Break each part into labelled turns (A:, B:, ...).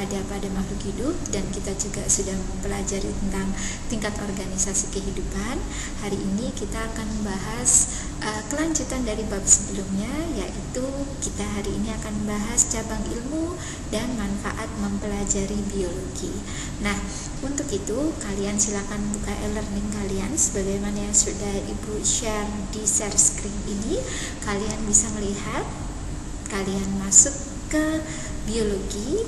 A: ada pada makhluk hidup, dan kita juga sudah mempelajari tentang tingkat organisasi kehidupan. Hari ini kita akan membahas kelanjutan dari bab sebelumnya, yaitu kita hari ini akan membahas cabang ilmu dan manfaat mempelajari biologi. Nah, untuk itu kalian silakan buka e-learning kalian sebagaimana yang sudah Ibu share di share screen ini. Kalian bisa melihat, kalian masuk ke biologi,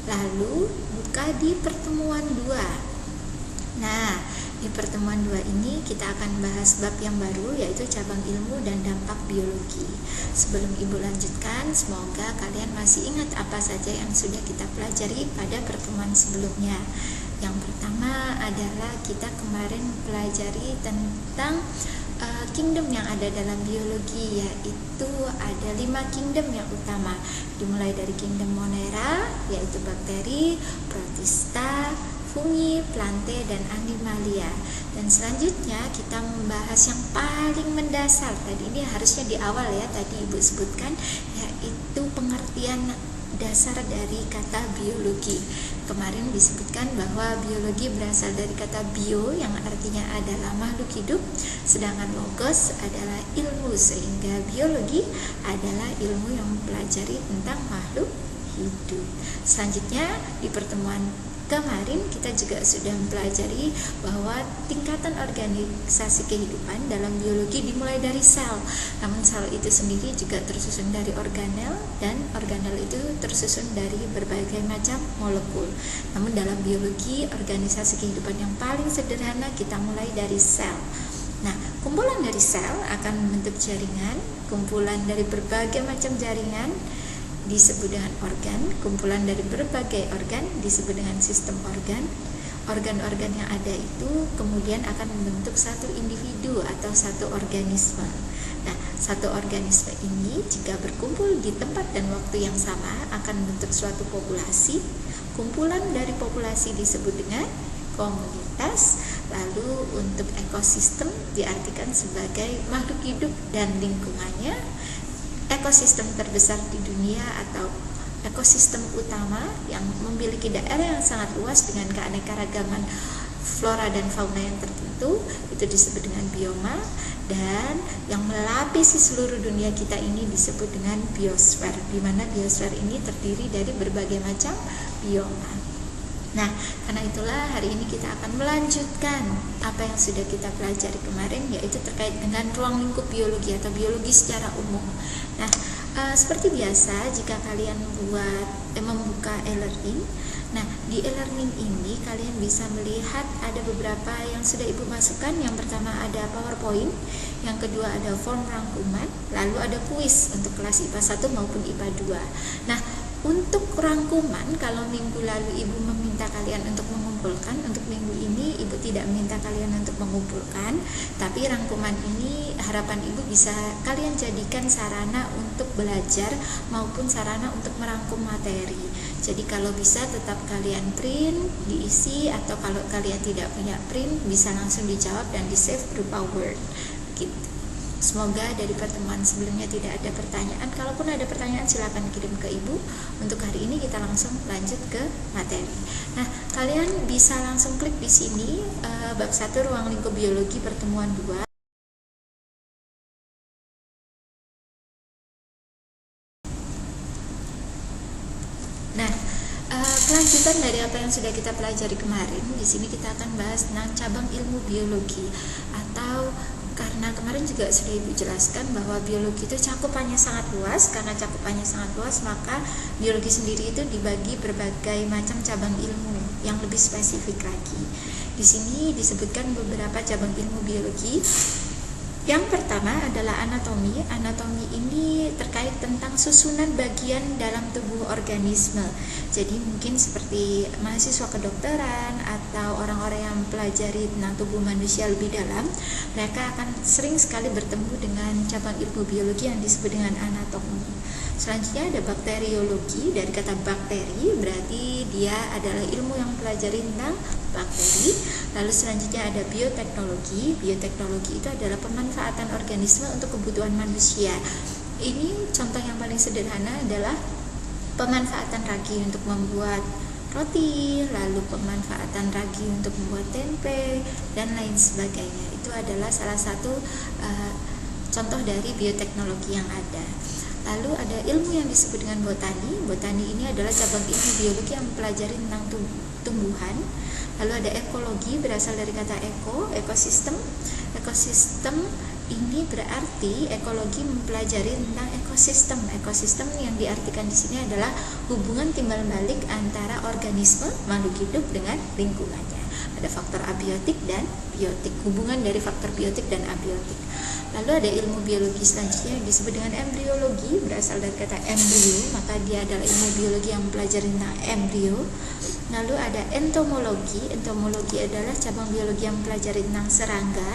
A: lalu buka di pertemuan 2. Nah, di pertemuan 2 ini kita akan bahas bab yang baru, yaitu cabang ilmu dan dampak biologi. Sebelum Ibu lanjutkan, semoga kalian masih ingat apa saja yang sudah kita pelajari pada pertemuan sebelumnya. Yang pertama adalah kita kemarin pelajari tentang kingdom yang ada dalam biologi, yaitu ada 5 kingdom yang utama, dimulai dari kingdom Monera, yaitu bakteri, protista, fungi, plante, dan animalia. Dan selanjutnya kita membahas yang paling mendasar. Tadi ini harusnya di awal ya, tadi Ibu sebutkan, yaitu pengertian dasar dari kata biologi. Kemarin disebutkan bahwa biologi berasal dari kata bio yang artinya adalah makhluk hidup, sedangkan logos adalah ilmu, sehingga biologi adalah ilmu yang mempelajari tentang makhluk hidup. Selanjutnya di pertemuan kemarin kita juga sudah mempelajari bahwa tingkatan organisasi kehidupan dalam biologi dimulai dari sel. Namun sel itu sendiri juga tersusun dari organel, dan organel itu tersusun dari berbagai macam molekul. Namun dalam biologi, organisasi kehidupan yang paling sederhana kita mulai dari sel. Nah, kumpulan dari sel akan membentuk jaringan. Kumpulan dari berbagai macam jaringan disebut dengan organ. Kumpulan dari berbagai organ disebut dengan sistem organ. Organ-organ yang ada itu kemudian akan membentuk satu individu atau satu organisme. Nah, satu organisme ini jika berkumpul di tempat dan waktu yang sama akan membentuk suatu populasi. Kumpulan dari populasi disebut dengan komunitas. Lalu untuk ekosistem diartikan sebagai makhluk hidup dan lingkungannya. Ekosistem terbesar di dunia atau ekosistem utama yang memiliki daerah yang sangat luas dengan keanekaragaman flora dan fauna yang tertentu itu disebut dengan bioma, dan yang melapisi seluruh dunia kita ini disebut dengan biosfer, di mana biosfer ini terdiri dari berbagai macam bioma. Nah, karena itulah hari ini kita akan melanjutkan apa yang sudah kita pelajari kemarin, yaitu terkait dengan ruang lingkup biologi atau biologi secara umum. Nah, seperti biasa jika kalian membuka e-learning, nah di e-learning ini kalian bisa melihat ada beberapa yang sudah Ibu masukkan. Yang pertama ada PowerPoint, yang kedua ada form rangkuman, lalu ada kuis untuk kelas IPA 1 maupun IPA 2. Nah, untuk rangkuman, kalau minggu lalu Ibu meminta kalian untuk mengumpulkan, untuk minggu ini Ibu tidak meminta kalian untuk mengumpulkan, tapi rangkuman ini harapan Ibu bisa kalian jadikan sarana untuk belajar maupun sarana untuk merangkum materi. Jadi kalau bisa tetap kalian print, diisi, atau kalau kalian tidak punya print bisa langsung dijawab dan di save berupa Word gitu. Semoga dari pertemuan sebelumnya tidak ada pertanyaan. Kalaupun ada pertanyaan silakan kirim ke Ibu. Untuk hari ini kita langsung lanjut ke materi. Nah, kalian bisa langsung klik di sini bab 1 ruang lingkup biologi pertemuan 2. Nah, kelanjutan dari apa yang sudah kita pelajari kemarin, di sini kita akan bahas tentang cabang ilmu biologi, atau karena kemarin juga sudah Ibu jelaskan bahwa biologi itu cakupannya sangat luas. Karena cakupannya sangat luas, maka biologi sendiri itu dibagi berbagai macam cabang ilmu yang lebih spesifik lagi. Di sini disebutkan beberapa cabang ilmu biologi. Yang pertama adalah anatomi. Anatomi ini terkait tentang susunan bagian dalam tubuh organisme. Jadi mungkin seperti mahasiswa kedokteran atau orang-orang yang mempelajari tentang tubuh manusia lebih dalam, mereka akan sering sekali bertemu dengan cabang ilmu biologi yang disebut dengan anatomi. Selanjutnya ada bakteriologi, dari kata bakteri berarti dia adalah ilmu yang mempelajari tentang bakteri. Lalu selanjutnya ada bioteknologi. Bioteknologi itu adalah pemanfaatan organisme untuk kebutuhan manusia. Ini contoh yang paling sederhana adalah pemanfaatan ragi untuk membuat roti, lalu pemanfaatan ragi untuk membuat tempe, dan lain sebagainya. Itu adalah salah satu contoh dari bioteknologi yang ada. Lalu ada ilmu yang disebut dengan botani. Botani ini adalah cabang ilmu biologi yang mempelajari tentang tumbuhan. Lalu ada ekologi, berasal dari kata ekosistem. Ekosistem ini berarti ekologi mempelajari tentang ekosistem. Ekosistem yang diartikan di sini adalah hubungan timbal balik antara organisme makhluk hidup dengan lingkungannya. Ada faktor abiotik dan biotik, hubungan dari faktor biotik dan abiotik. Lalu ada ilmu biologi selanjutnya yang disebut dengan embriologi, berasal dari kata embrio, maka dia adalah ilmu biologi yang mempelajari tentang embrio. Lalu ada entomologi. Entomologi adalah cabang biologi yang mempelajari tentang serangga.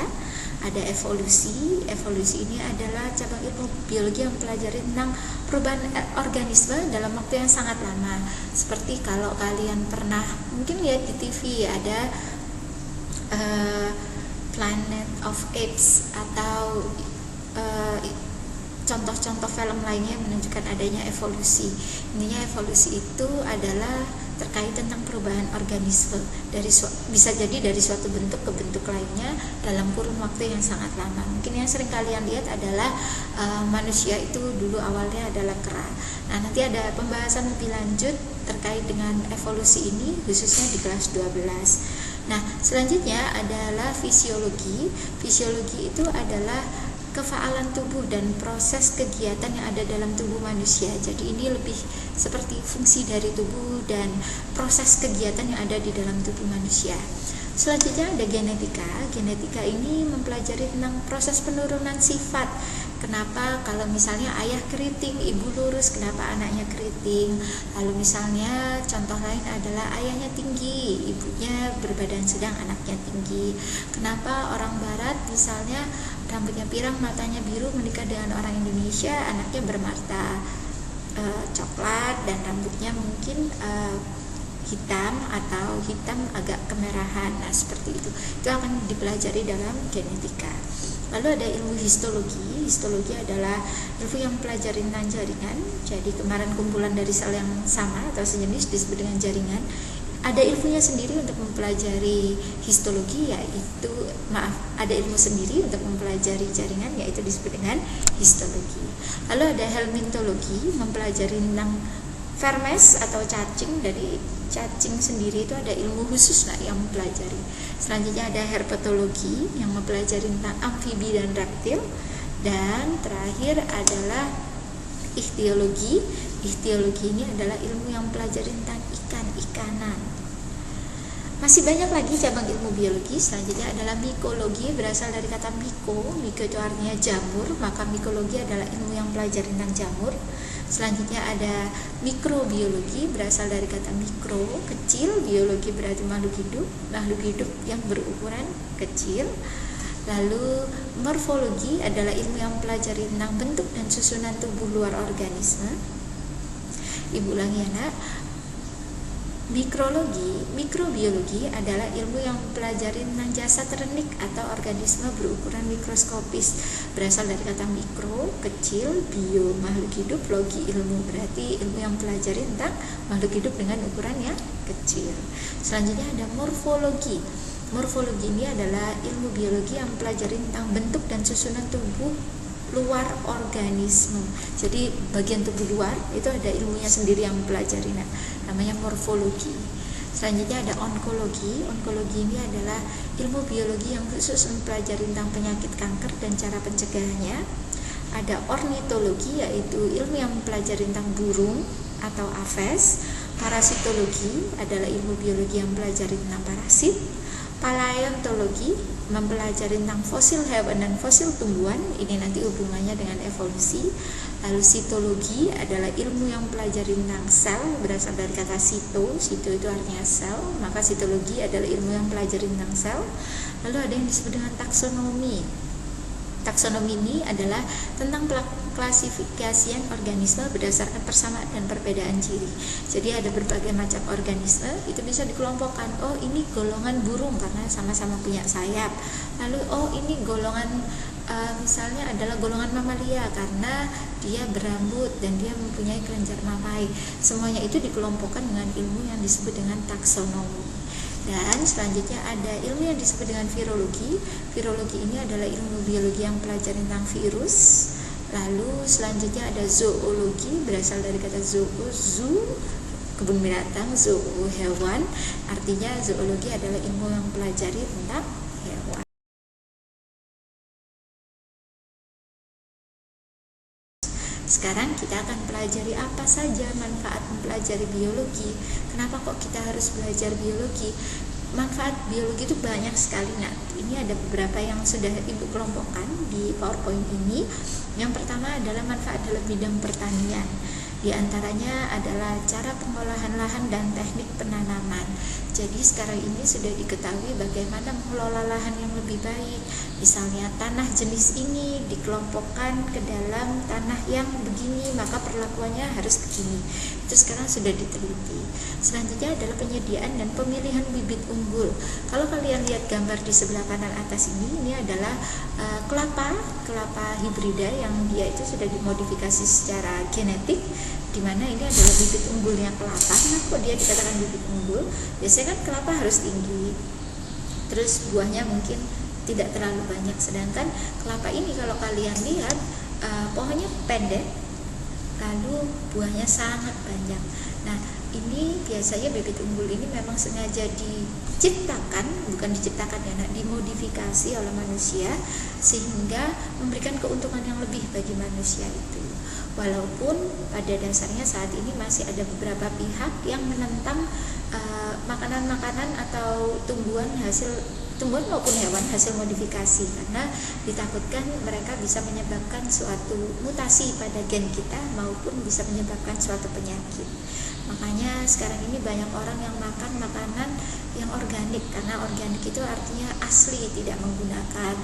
A: Ada evolusi. Evolusi ini adalah cabang ilmu biologi yang mempelajari tentang perubahan organisme dalam waktu yang sangat lama. Seperti kalau kalian pernah mungkin lihat di TV ada Planet of Apes atau contoh-contoh film lainnya menunjukkan adanya evolusi. Intinya evolusi itu adalah terkait tentang perubahan organisme bisa jadi dari suatu bentuk ke bentuk lainnya dalam kurun waktu yang sangat lama. Mungkin yang sering kalian lihat adalah manusia itu dulu awalnya adalah kera. Nah, nanti ada pembahasan lebih lanjut terkait dengan evolusi ini khususnya di kelas 12. Nah, selanjutnya adalah fisiologi. Fisiologi itu adalah kefaalan tubuh dan proses kegiatan yang ada dalam tubuh manusia. Jadi ini lebih seperti fungsi dari tubuh dan proses kegiatan yang ada di dalam tubuh manusia. Selanjutnya ada genetika. Genetika ini mempelajari tentang proses penurunan sifat. Kenapa kalau misalnya ayah keriting, ibu lurus, kenapa anaknya keriting? Lalu misalnya contoh lain adalah ayahnya tinggi, ibunya berbadan sedang, anaknya tinggi. Kenapa orang barat misalnya rambutnya pirang, matanya biru, menikah dengan orang Indonesia, anaknya bermata coklat dan rambutnya mungkin hitam atau hitam agak kemerahan. Nah, seperti itu akan dipelajari dalam genetika. Lalu ada ilmu histologi. Histologi adalah ilmu yang mempelajari tentang jaringan. Jadi kemarin kumpulan dari sel yang sama atau sejenis disebut dengan jaringan. Ada ilmunya sendiri untuk mempelajari histologi, yaitu ada ilmu sendiri untuk mempelajari jaringan, yaitu disebut dengan histologi. Lalu ada helmintologi, mempelajari tentang vermes atau cacing. Dari cacing sendiri itu ada ilmu khusus yang mempelajari. Selanjutnya ada herpetologi yang mempelajari tentang amfibi dan reptil. Dan terakhir adalah ichtiologi. Ichtiologi ini adalah ilmu yang mempelajari tentang ikan-ikanan. Masih banyak lagi cabang ilmu biologi. Selanjutnya adalah mikologi, berasal dari kata miko. Miko itu artinya jamur, maka mikologi adalah ilmu yang mempelajari tentang jamur. Selanjutnya ada mikrobiologi, berasal dari kata mikro, kecil. Biologi berarti makhluk hidup yang berukuran kecil. Lalu morfologi adalah ilmu yang mempelajari tentang bentuk dan susunan tubuh luar organisme. Ibu ulangi ya nak. Mikrobiologi adalah ilmu yang mempelajari tentang jasad renik atau organisme berukuran mikroskopis, berasal dari kata mikro, kecil, bio, makhluk hidup, logi, ilmu, berarti ilmu yang mempelajari tentang makhluk hidup dengan ukuran yang kecil. Selanjutnya ada morfologi. Morfologi ini adalah ilmu biologi yang mempelajari tentang bentuk dan susunan tubuh luar organisme. Jadi bagian tubuh luar itu ada ilmunya sendiri yang mempelajari, namanya morfologi. Selanjutnya ada onkologi. Onkologi ini adalah ilmu biologi yang khusus mempelajari tentang penyakit kanker dan cara pencegahannya. Ada ornitologi, yaitu ilmu yang mempelajari tentang burung atau aves. Parasitologi adalah ilmu biologi yang mempelajari tentang parasit. Paleontologi mempelajari tentang fosil hewan dan fosil tumbuhan, ini nanti hubungannya dengan evolusi. Lalu sitologi adalah ilmu yang mempelajari tentang sel, berasal dari kata sito itu artinya sel, maka sitologi adalah ilmu yang mempelajari tentang sel. Lalu ada yang disebut dengan taksonomi. Taksonomi ini adalah tentang klasifikasian organisme berdasarkan persamaan dan perbedaan ciri. Jadi ada berbagai macam organisme, itu bisa dikelompokkan. Oh, ini golongan burung karena sama-sama punya sayap. Lalu oh, ini golongan misalnya adalah golongan mamalia karena dia berambut dan dia mempunyai kelenjar mamai. Semuanya itu dikelompokkan dengan ilmu yang disebut dengan taksonomi. Dan selanjutnya ada ilmu yang disebut dengan virologi. Virologi ini adalah ilmu biologi yang pelajari tentang virus. Lalu selanjutnya ada zoologi, berasal dari kata zoo, kebun binatang, zoo hewan. Artinya zoologi adalah ilmu yang pelajari tentang hewan. Sekarang kita akan pelajari apa saja manfaat mempelajari biologi. Kenapa kok kita harus belajar biologi? Manfaat biologi itu banyak sekali. Nah, ini ada beberapa yang sudah Ibu kelompokkan di PowerPoint ini. Yang pertama adalah manfaat dalam bidang pertanian. Di antaranya adalah cara pengolahan lahan dan teknik penanaman. Jadi sekarang ini sudah diketahui bagaimana mengelola lahan yang lebih baik. Misalnya tanah jenis ini dikelompokkan ke dalam tanah yang begini, maka perlakuannya harus begini. Itu sekarang sudah diteliti. Selanjutnya adalah penyediaan dan pemilihan bibit unggul. Kalau kalian lihat gambar di sebelah kanan atas ini adalah kelapa hibrida yang dia itu sudah dimodifikasi secara genetik, di mana ini adalah bibit unggulnya kelapa. Kenapa kok dia dikatakan bibit unggul? Biasanya kan kelapa harus tinggi, terus buahnya mungkin tidak terlalu banyak. Sedangkan kelapa ini kalau kalian lihat pohonnya pendek, lalu buahnya sangat banyak. Nah, ini biasanya bibit unggul ini memang sengaja diciptakan, bukan diciptakan ya, dimodifikasi oleh manusia sehingga memberikan keuntungan yang lebih bagi manusia itu. Walaupun pada dasarnya saat ini masih ada beberapa pihak yang menentang makanan-makanan atau tumbuhan maupun hewan hasil modifikasi, karena ditakutkan mereka bisa menyebabkan suatu mutasi pada gen kita maupun bisa menyebabkan suatu penyakit. Makanya sekarang ini banyak orang yang makan makanan yang organik, karena organik itu artinya asli, tidak menggunakan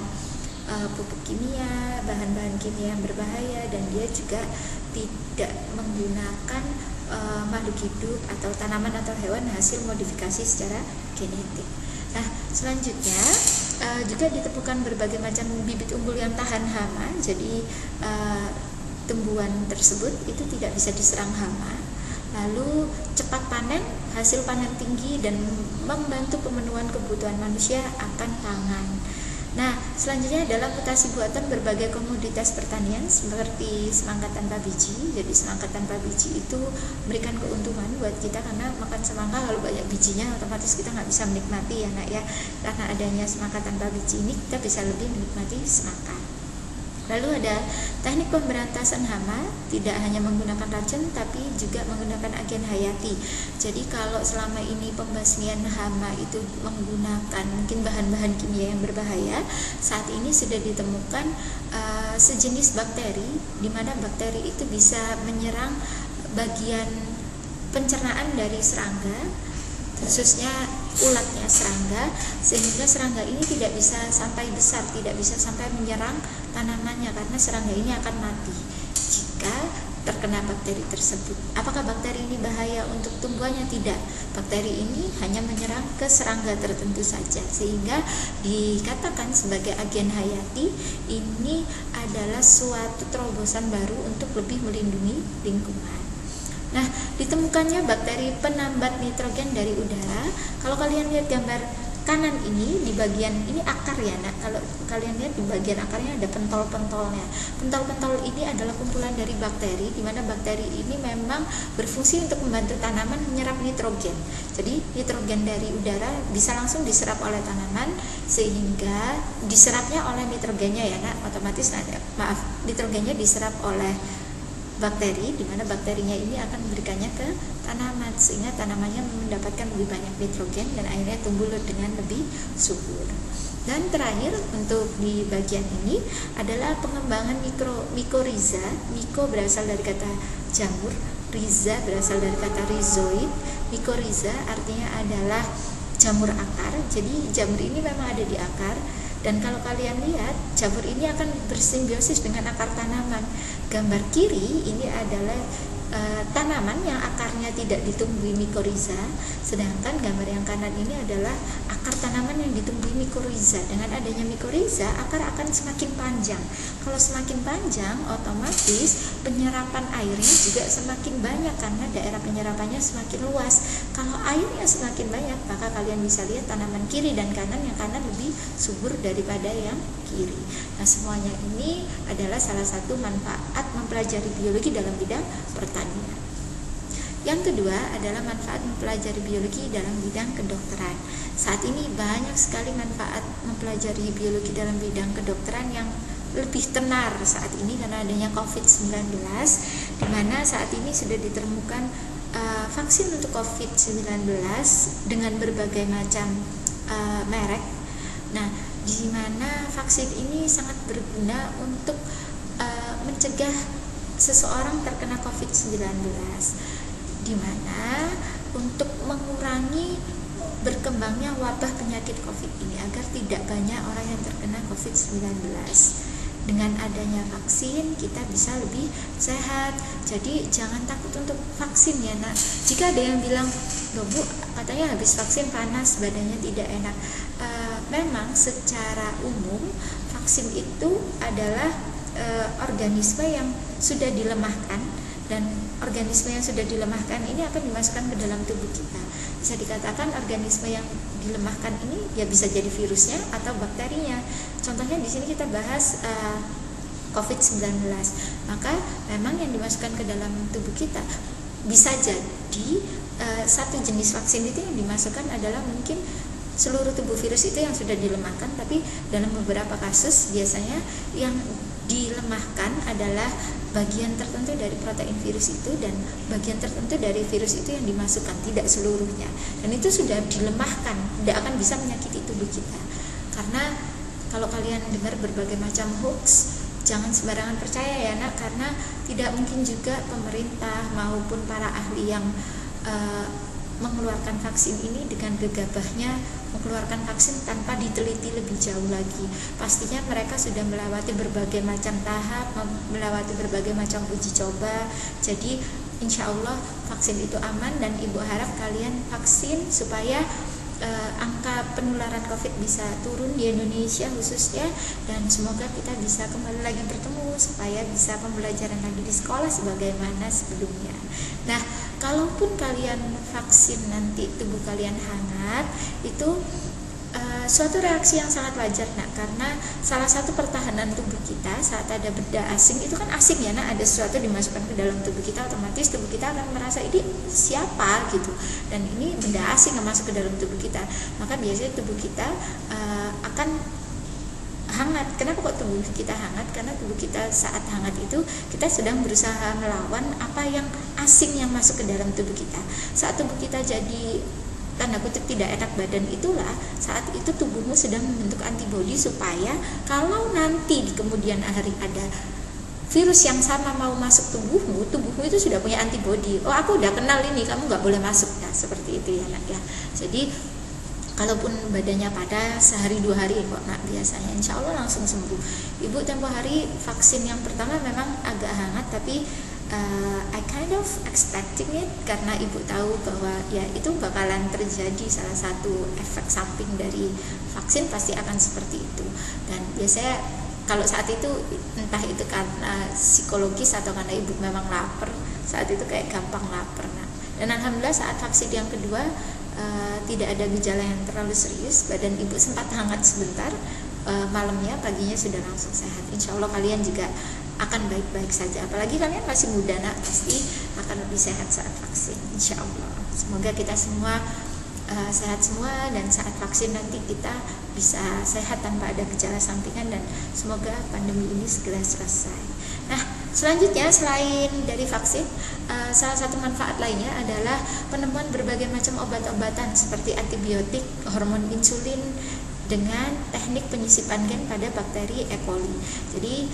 A: pupuk kimia, bahan-bahan kimia yang berbahaya, dan dia juga tidak menggunakan makhluk hidup atau tanaman atau hewan hasil modifikasi secara genetik. Nah, selanjutnya juga ditemukan berbagai macam bibit unggul yang tahan hama. Jadi tumbuhan tersebut itu tidak bisa diserang hama. Lalu cepat panen, hasil panen tinggi, dan membantu pemenuhan kebutuhan manusia akan pangan. Nah, selanjutnya adalah mutasi buatan berbagai komoditas pertanian seperti semangka tanpa biji. Jadi semangka tanpa biji itu memberikan keuntungan buat kita, karena makan semangka kalau banyak bijinya otomatis kita nggak bisa menikmati ya nak ya. Karena adanya semangka tanpa biji ini kita bisa lebih menikmati semangka. Lalu ada teknik pemberantasan hama, tidak hanya menggunakan racun tapi juga menggunakan agen hayati. Jadi kalau selama ini pembasmian hama itu menggunakan mungkin bahan-bahan kimia yang berbahaya, saat ini sudah ditemukan sejenis bakteri, di mana bakteri itu bisa menyerang bagian pencernaan dari serangga, khususnya ulatnya serangga, sehingga serangga ini tidak bisa sampai besar, tidak bisa sampai menyerang tanamannya, karena serangga ini akan mati jika terkena bakteri tersebut. Apakah bakteri ini bahaya untuk tumbuhannya? Tidak. Bakteri ini hanya menyerang ke serangga tertentu saja, sehingga dikatakan sebagai agen hayati. Ini adalah suatu terobosan baru untuk lebih melindungi lingkungan. Nah, ditemukannya bakteri penambat nitrogen dari udara. Kalau kalian lihat gambar kanan ini, di bagian ini akar ya. Nah, kalau kalian lihat di bagian akarnya ada pentol-pentolnya. Pentol-pentol ini adalah kumpulan dari bakteri, di mana bakteri ini memang berfungsi untuk membantu tanaman menyerap nitrogen. Jadi nitrogen dari udara bisa langsung diserap oleh tanaman, sehingga diserapnya oleh nitrogennya ya, nah, otomatis nitrogennya diserap oleh bakteri, di mana bakterinya ini akan memberikannya ke tanaman, sehingga tanamannya mendapatkan lebih banyak nitrogen dan akhirnya tumbuh dengan lebih subur. Dan terakhir untuk di bagian ini adalah pengembangan mikoriza. Miko berasal dari kata jamur, riza berasal dari kata rhizoid. Mikoriza artinya adalah jamur akar. Jadi jamur ini memang ada di akar. Dan kalau kalian lihat, jamur ini akan bersimbiosis dengan akar tanaman. Gambar kiri ini adalah tanaman yang akarnya tidak ditumbuhi mikoriza, sedangkan gambar yang kanan ini adalah akar tanaman yang ditumbuhi mikoriza. Dengan adanya mikoriza, akar akan semakin panjang. Kalau semakin panjang, otomatis penyerapan airnya juga semakin banyak karena daerah penyerapannya semakin luas. Kalau airnya semakin banyak, maka kalian bisa lihat tanaman kiri dan kanan, yang kanan lebih subur daripada yang kiri. Nah, semuanya ini adalah salah satu manfaat mempelajari biologi dalam bidang pertanian. Yang kedua adalah manfaat mempelajari biologi dalam bidang kedokteran. Saat ini banyak sekali manfaat mempelajari biologi dalam bidang kedokteran yang lebih tenar saat ini karena adanya COVID-19, di mana saat ini sudah ditemukan vaksin untuk COVID-19 dengan berbagai macam merek. Nah, di mana vaksin ini sangat berguna untuk mencegah seseorang terkena COVID-19, di mana untuk mengurangi berkembangnya wabah penyakit COVID ini agar tidak banyak orang yang terkena COVID-19. Dengan adanya vaksin kita bisa lebih sehat. Jadi jangan takut untuk vaksin ya nak. Jika ada yang bilang, loh Bu, katanya habis vaksin panas, badannya tidak enak. Memang secara umum vaksin itu adalah organisme yang sudah dilemahkan, dan organisme yang sudah dilemahkan ini akan dimasukkan ke dalam tubuh kita. Bisa dikatakan organisme yang dilemahkan ini ya bisa jadi virusnya atau bakterinya. Contohnya di sini kita bahas COVID-19. Maka memang yang dimasukkan ke dalam tubuh kita bisa jadi satu jenis vaksin itu yang dimasukkan adalah mungkin seluruh tubuh virus itu yang sudah dilemahkan, tapi dalam beberapa kasus biasanya yang dilemahkan adalah bagian tertentu dari protein virus itu dan bagian tertentu dari virus itu yang dimasukkan, tidak seluruhnya. Dan itu sudah dilemahkan, tidak akan bisa menyakiti tubuh kita. Karena kalau kalian dengar berbagai macam hoax, jangan sembarangan percaya ya nak, karena tidak mungkin juga pemerintah maupun para ahli yang mengeluarkan vaksin ini dengan gegabahnya mengeluarkan vaksin tanpa diteliti lebih jauh lagi. Pastinya mereka sudah melewati berbagai macam tahap, melewati berbagai macam uji coba. Jadi insya Allah vaksin itu aman, dan ibu harap kalian vaksin supaya angka penularan COVID bisa turun di Indonesia khususnya, dan semoga kita bisa kembali lagi bertemu supaya bisa pembelajaran lagi di sekolah sebagaimana sebelumnya. Nah, kalaupun kalian vaksin nanti tubuh kalian hangat, itu suatu reaksi yang sangat wajar nak, karena salah satu pertahanan tubuh kita saat ada benda asing itu kan asing ya nak, ada sesuatu dimasukkan ke dalam tubuh kita, otomatis tubuh kita akan merasa ini siapa gitu, dan ini benda asing yang masuk ke dalam tubuh kita, maka biasanya tubuh kita akan hangat. Kenapa kok tubuh kita hangat? Karena tubuh kita saat hangat itu kita sedang berusaha melawan apa yang asing yang masuk ke dalam tubuh kita. Saat tubuh kita jadi tanda kutip tidak enak badan, itulah saat itu tubuhmu sedang membentuk antibodi supaya kalau nanti di kemudian hari ada virus yang sama mau masuk tubuhmu itu sudah punya antibodi. Oh, aku udah kenal ini, kamu nggak boleh masuk. Nah, seperti itu ya nak ya. Jadi kalaupun badannya panas sehari 2 hari kok nak, biasanya insya Allah langsung sembuh. Ibu tempo hari vaksin yang pertama memang agak hangat, tapi I kind of expecting it, karena ibu tahu bahwa ya itu bakalan terjadi, salah satu efek samping dari vaksin pasti akan seperti itu. Dan biasanya kalau saat itu entah itu karena psikologis atau karena ibu memang lapar, saat itu kayak gampang lapar. Nah, dan alhamdulillah saat vaksin yang kedua tidak ada gejala yang terlalu serius, badan ibu sempat hangat sebentar, malamnya paginya sudah langsung sehat. Insya Allah kalian juga akan baik-baik saja, apalagi kalian masih muda nak, pasti akan lebih sehat saat vaksin insya Allah. Semoga kita semua sehat semua, dan saat vaksin nanti kita bisa sehat tanpa ada gejala sampingan, dan semoga pandemi ini segera selesai. Nah, selanjutnya selain dari vaksin, salah satu manfaat lainnya adalah penemuan berbagai macam obat-obatan seperti antibiotik, hormon insulin, dengan teknik penyisipan gen pada bakteri E. coli. Jadi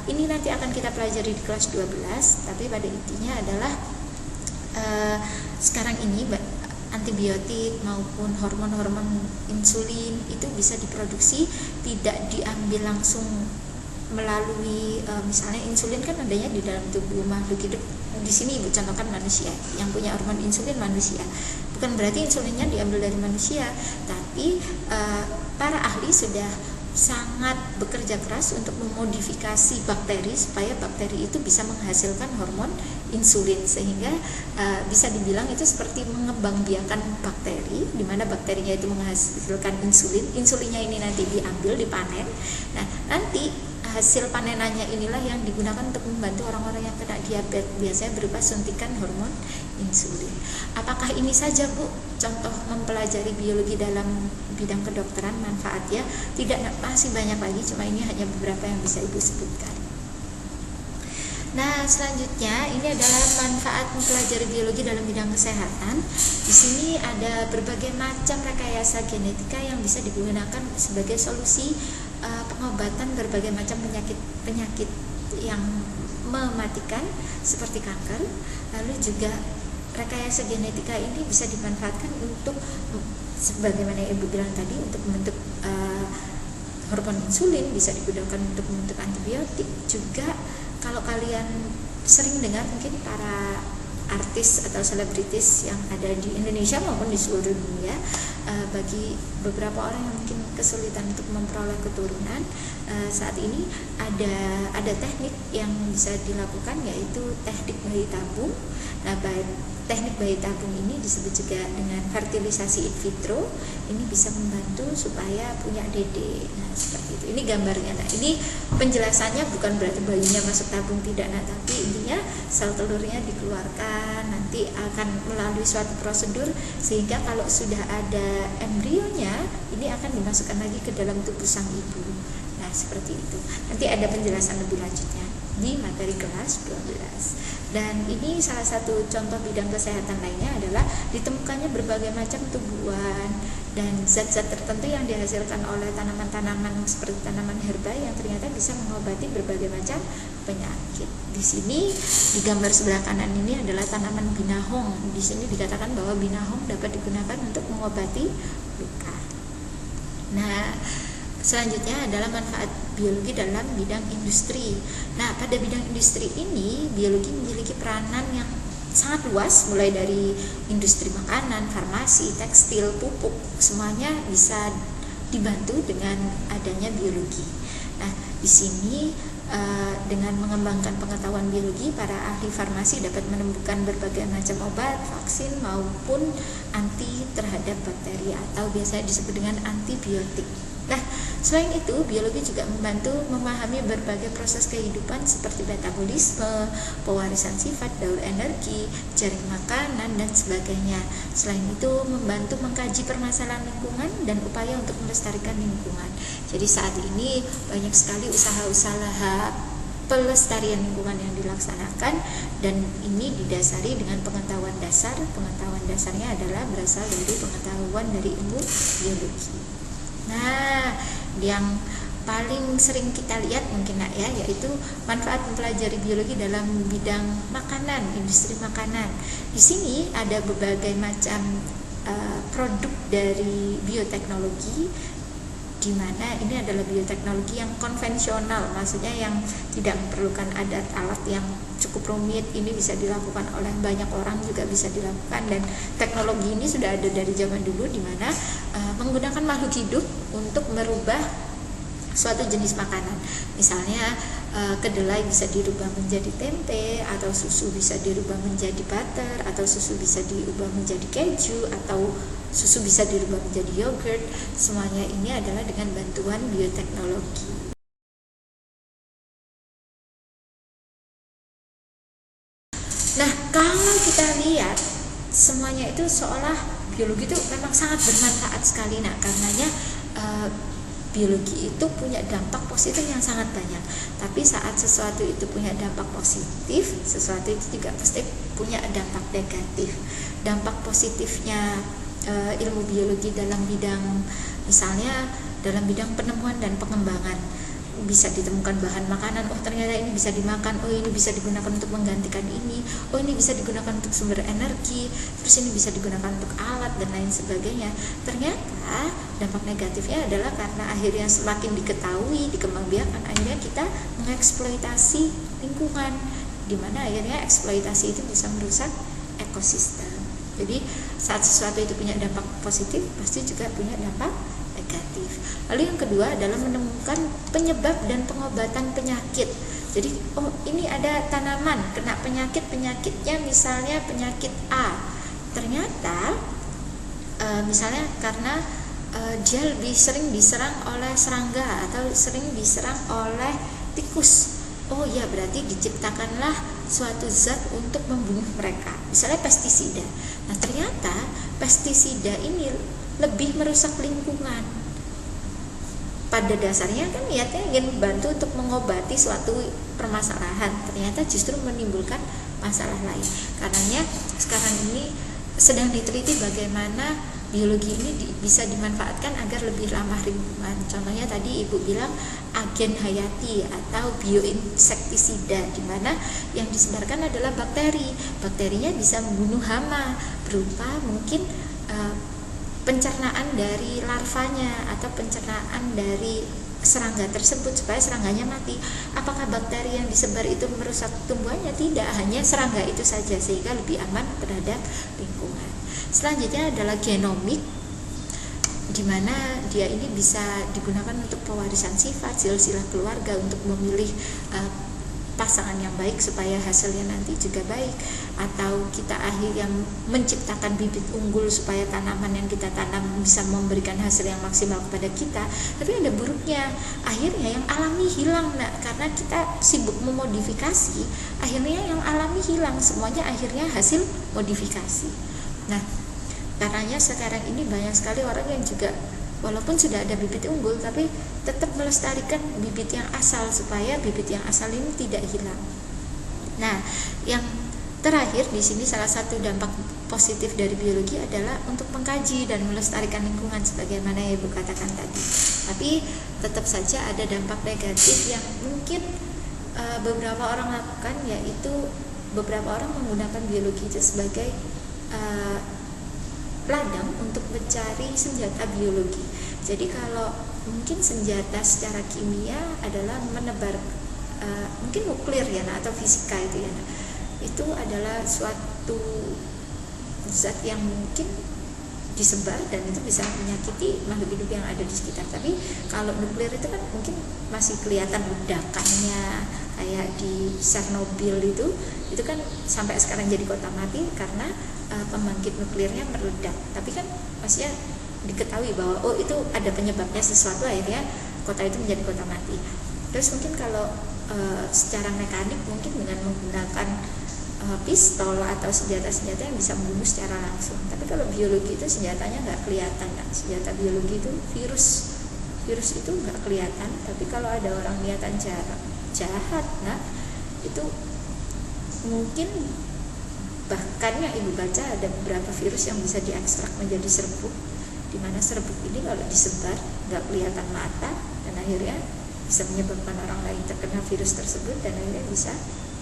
A: ini nanti akan kita pelajari di kelas 12, tapi pada intinya adalah sekarang ini antibiotik maupun hormon-hormon insulin itu bisa diproduksi, tidak diambil langsung melalui misalnya insulin kan adanya di dalam tubuh makhluk hidup di sini Ibu contohkan manusia, yang punya hormon insulin manusia. Bukan berarti insulinnya diambil dari manusia, tapi para ahli sudah sangat bekerja keras untuk memodifikasi bakteri supaya bakteri itu bisa menghasilkan hormon insulin, sehingga bisa dibilang itu seperti mengembangbiakan bakteri, di mana bakterinya itu menghasilkan insulin. Insulinnya ini nanti diambil, dipanen. Nah, nanti hasil panenannya inilah yang digunakan untuk membantu orang-orang yang kena diabetes, biasanya berupa suntikan hormon insulin. Apakah ini saja, Bu, contoh mempelajari biologi dalam bidang kedokteran manfaatnya? Tidak, masih banyak lagi, cuma ini hanya beberapa yang bisa Ibu sebutkan. Nah, selanjutnya ini adalah manfaat mempelajari biologi dalam bidang kesehatan. Di sini ada berbagai macam rekayasa genetika yang bisa digunakan sebagai solusi pengobatan berbagai macam penyakit yang mematikan seperti kanker. Lalu juga rekayasa genetika ini bisa dimanfaatkan untuk, sebagaimana Ibu bilang tadi, untuk membentuk hormon insulin, bisa digunakan untuk membentuk antibiotik. Juga kalau kalian sering dengar mungkin para artis atau selebritis yang ada di Indonesia maupun di seluruh dunia, bagi beberapa orang yang mungkin kesulitan untuk memperoleh keturunan, saat ini ada teknik yang bisa dilakukan, yaitu teknik bayi tabung. Nah, teknik bayi tabung ini disebut juga dengan fertilisasi in vitro. Ini bisa membantu supaya punya dede. Nah, seperti itu. Ini gambarnya. Nah, ini penjelasannya bukan berarti bayinya masuk tabung, tidak. Nah, tapi intinya sel telurnya dikeluarkan, nanti akan melalui suatu prosedur sehingga kalau sudah ada embrionya, ini akan dimasukkan lagi ke dalam tubuh sang ibu. Nah, seperti itu. Nanti ada penjelasan lebih lanjutnya di materi kelas 12. Dan ini salah satu contoh bidang kesehatan lainnya adalah ditemukannya berbagai macam tumbuhan dan zat-zat tertentu yang dihasilkan oleh tanaman-tanaman seperti tanaman herba yang ternyata bisa mengobati berbagai macam penyakit. Di sini di gambar sebelah kanan ini adalah tanaman binahong. Di sini dikatakan bahwa binahong dapat digunakan untuk mengobati luka. Nah, selanjutnya adalah manfaat biologi dalam bidang industri. Nah, pada bidang industri ini, biologi memiliki peranan yang sangat luas, mulai dari industri makanan, farmasi, tekstil, pupuk, semuanya bisa dibantu dengan adanya biologi. Nah, di sini dengan mengembangkan pengetahuan biologi, para ahli farmasi dapat menemukan berbagai macam obat, vaksin maupun anti terhadap bakteri atau biasa disebut dengan antibiotik. Nah, selain itu, biologi juga membantu memahami berbagai proses kehidupan seperti metabolisme, pewarisan sifat, daur energi, jaring makanan, dan sebagainya. Selain itu, membantu mengkaji permasalahan lingkungan dan upaya untuk melestarikan lingkungan. Jadi saat ini banyak sekali usaha-usaha pelestarian lingkungan yang dilaksanakan, dan ini didasari dengan pengetahuan dasar. Pengetahuan dasarnya adalah berasal dari pengetahuan dari ilmu biologi. Nah, yang paling sering kita lihat mungkin yaitu manfaat mempelajari biologi dalam bidang makanan, industri makanan. Di sini ada berbagai macam produk dari bioteknologi, di mana ini adalah bioteknologi yang konvensional, maksudnya yang tidak memerlukan alat yang cukup rumit. Ini bisa dilakukan oleh banyak orang, juga bisa dilakukan, dan teknologi ini sudah ada dari zaman dulu, di mana menggunakan makhluk hidup untuk merubah suatu jenis makanan. Misalnya kedelai bisa dirubah menjadi tempe, atau susu bisa dirubah menjadi butter, atau susu bisa dirubah menjadi keju, atau susu bisa dirubah menjadi yogurt. Semuanya ini adalah dengan bantuan bioteknologi. Nah, kalau kita lihat semuanya itu seolah biologi itu memang sangat bermanfaat sekali. Nah, karenanya biologi itu punya dampak positif yang sangat banyak. Tapi saat sesuatu itu punya dampak positif, sesuatu itu juga pasti punya dampak negatif. Dampak positifnya ilmu biologi dalam bidang, misalnya dalam bidang penemuan dan pengembangan, bisa ditemukan bahan makanan, oh ternyata ini bisa dimakan, oh ini bisa digunakan untuk menggantikan ini, oh ini bisa digunakan untuk sumber energi, terus ini bisa digunakan untuk alat dan lain sebagainya. Ternyata dampak negatifnya adalah karena akhirnya semakin diketahui, dikembangbiakan, akhirnya kita mengeksploitasi lingkungan. di mana akhirnya eksploitasi itu bisa merusak ekosistem. Jadi saat sesuatu itu punya dampak positif, pasti juga punya dampak negatif. Lalu yang kedua adalah menemukan penyebab dan pengobatan penyakit. Jadi ini ada tanaman kena penyakitnya misalnya penyakit A. Ternyata misalnya karena dia lebih sering diserang oleh serangga atau sering diserang oleh tikus. Oh ya, berarti diciptakanlah suatu zat untuk membunuh mereka, misalnya pestisida. Nah ternyata pestisida ini lebih merusak lingkungan. Pada dasarnya kan niatnya ingin membantu untuk mengobati suatu permasalahan, ternyata justru menimbulkan masalah lain. Karenanya sekarang ini sedang diteliti bagaimana biologi ini bisa dimanfaatkan agar lebih ramah lingkungan. Contohnya tadi Ibu bilang agen hayati atau bioinsektisida, di mana yang disebarkan adalah bakteri. Bakterinya bisa membunuh hama berupa mungkin pencernaan dari larvanya atau pencernaan dari serangga tersebut supaya serangganya mati. Apakah bakteri yang disebar itu merusak tumbuhannya? Tidak, hanya serangga itu saja, sehingga lebih aman terhadap lingkungan. Selanjutnya adalah genomik, di mana dia ini bisa digunakan untuk pewarisan sifat, silsilah keluarga, untuk memilih pasangan yang baik supaya hasilnya nanti juga baik, atau kita akhirnya menciptakan bibit unggul supaya tanaman yang kita tanam bisa memberikan hasil yang maksimal kepada kita. Tapi ada buruknya, akhirnya yang alami hilang. Nah, karena kita sibuk memodifikasi, akhirnya yang alami hilang, semuanya akhirnya hasil modifikasi. Nah, karenanya sekarang ini banyak sekali orang yang juga walaupun sudah ada bibit unggul, tapi tetap melestarikan bibit yang asal supaya bibit yang asal ini tidak hilang. Nah, yang terakhir di sini salah satu dampak positif dari biologi adalah untuk mengkaji dan melestarikan lingkungan sebagaimana yang Ibu katakan tadi. Tapi tetap saja ada dampak negatif yang mungkin beberapa orang lakukan, yaitu beberapa orang menggunakan biologi itu sebagai ladang untuk mencari senjata biologi. Jadi kalau mungkin senjata secara kimia adalah menebar mungkin nuklir ya, atau fisika itu ya, itu adalah suatu zat yang mungkin disebar dan itu bisa menyakiti makhluk hidup yang ada di sekitar. Tapi kalau nuklir itu kan mungkin masih kelihatan ledakannya, kayak di Chernobyl itu kan sampai sekarang jadi kota mati karena pembangkit nuklirnya meledak. Tapi kan maksudnya diketahui bahwa itu ada penyebabnya sesuatu, akhirnya kota itu menjadi kota mati. Terus mungkin kalau secara mekanik mungkin dengan menggunakan pistol atau senjata-senjata yang bisa membunuh secara langsung. Tapi kalau biologi itu senjatanya nggak kelihatan. Nah, senjata biologi itu virus itu nggak kelihatan. Tapi kalau ada orang niatan jahat, nah itu mungkin bahkan yang Ibu baca ada beberapa virus yang bisa diekstrak menjadi serbuk, di mana serbuk ini kalau disebar nggak kelihatan mata dan akhirnya bisa menyebabkan orang lain terkena virus tersebut dan akhirnya bisa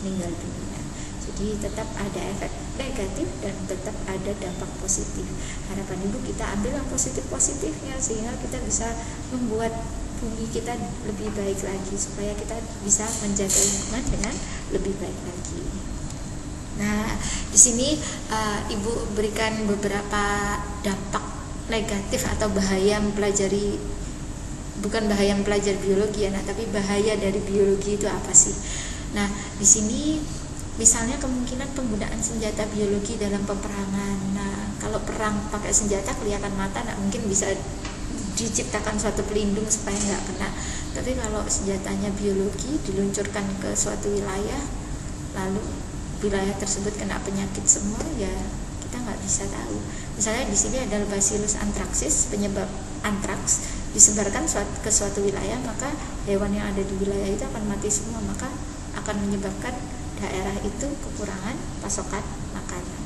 A: meninggal dunia. Jadi tetap ada efek negatif dan tetap ada dampak positif. Harapan Ibu kita ambil yang positifnya sehingga kita bisa membuat bumi kita lebih baik lagi, supaya kita bisa menjaga lingkungan dengan lebih baik lagi. Nah, di sini Ibu berikan beberapa dampak negatif atau bahaya mempelajari, bukan bahaya mempelajari biologi ya, tapi bahaya dari biologi itu apa sih? Nah, di sini misalnya kemungkinan penggunaan senjata biologi dalam peperangan. Nah, kalau perang pakai senjata kelihatan mata, mungkin bisa diciptakan suatu pelindung supaya nggak kena. Tapi kalau senjatanya biologi diluncurkan ke suatu wilayah, lalu wilayah tersebut kena penyakit semua, ya kita nggak bisa tahu. Misalnya di sini ada Bacillus anthracis, penyebab antraks, disebarkan ke suatu wilayah, maka hewan yang ada di wilayah itu akan mati semua, maka akan menyebabkan daerah itu kekurangan pasokan makanan.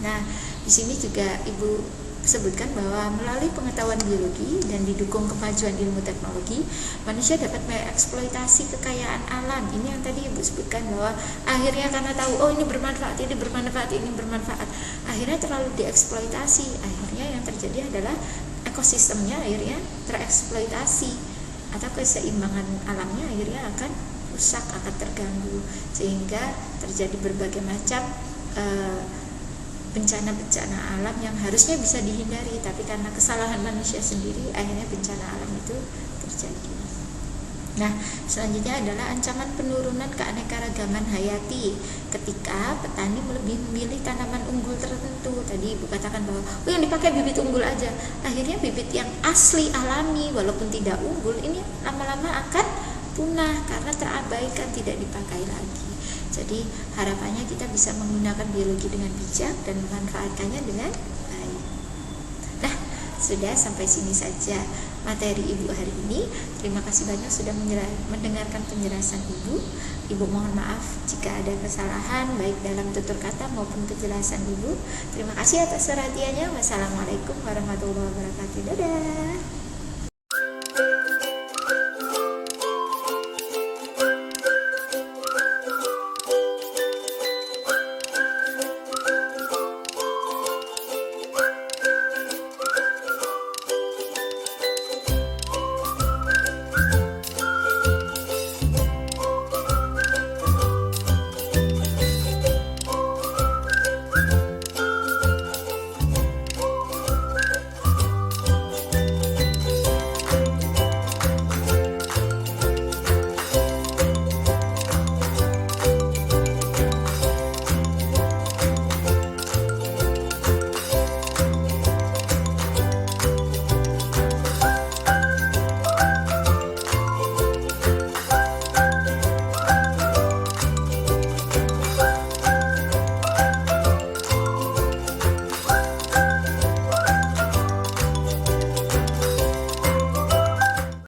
A: Nah, di sini juga Ibu sebutkan bahwa melalui pengetahuan biologi dan didukung kemajuan ilmu teknologi, manusia dapat mengeksploitasi kekayaan alam. Ini yang tadi Ibu sebutkan bahwa akhirnya karena tahu ini bermanfaat, ini bermanfaat, akhirnya terlalu dieksploitasi. Akhirnya yang terjadi adalah ekosistemnya akhirnya tereksploitasi atau keseimbangan alamnya akhirnya akan rusak, akan terganggu, sehingga terjadi berbagai macam bencana-bencana alam yang harusnya bisa dihindari, tapi karena kesalahan manusia sendiri akhirnya bencana alam itu terjadi. Nah, selanjutnya adalah ancaman penurunan keanekaragaman hayati ketika petani lebih memilih tanaman unggul tertentu. Tadi Ibu katakan bahwa yang dipakai bibit unggul aja, akhirnya bibit yang asli alami walaupun tidak unggul ini lama-lama akan punah karena terabaikan, tidak dipakai lagi. Jadi harapannya kita bisa menggunakan biologi dengan bijak dan memanfaatkannya dengan baik. Nah, sudah sampai sini saja materi Ibu hari ini. Terima kasih banyak sudah mendengarkan penjelasan Ibu. Ibu mohon maaf jika ada kesalahan baik dalam tutur kata maupun penjelasan Ibu. Terima kasih atas perhatiannya. Wassalamualaikum warahmatullahi wabarakatuh. Dadah.